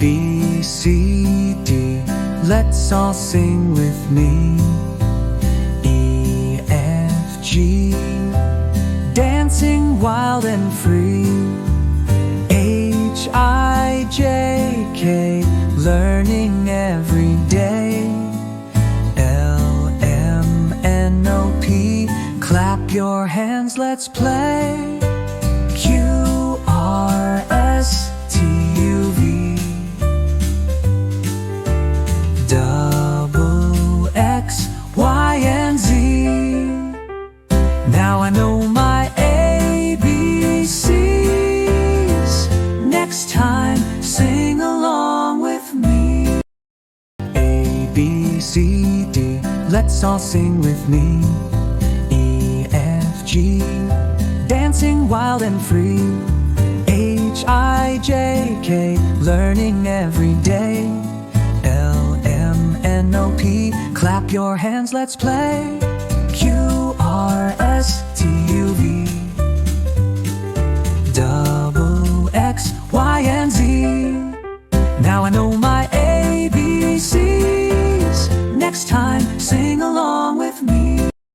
B, C, D, let's all sing with me. E, F, G, dancing wild and free. H, I, J, K, learning every day. L, M, N, O, P, clap your hands, let's play. Q, R, S, T, U, V, double X, Y, and Z. Now I know my ABCs. Next time, sing along with me. A, B, C, D, let's all sing with me. E, F, G, dancing wild and free. H, I, J, K, learning every day. L, M, N, O, P, clap your hands, let's play. Q, R, S, T, U, V, double X, Y, and Z. Now I know my ABCs. Next time, sing along with me.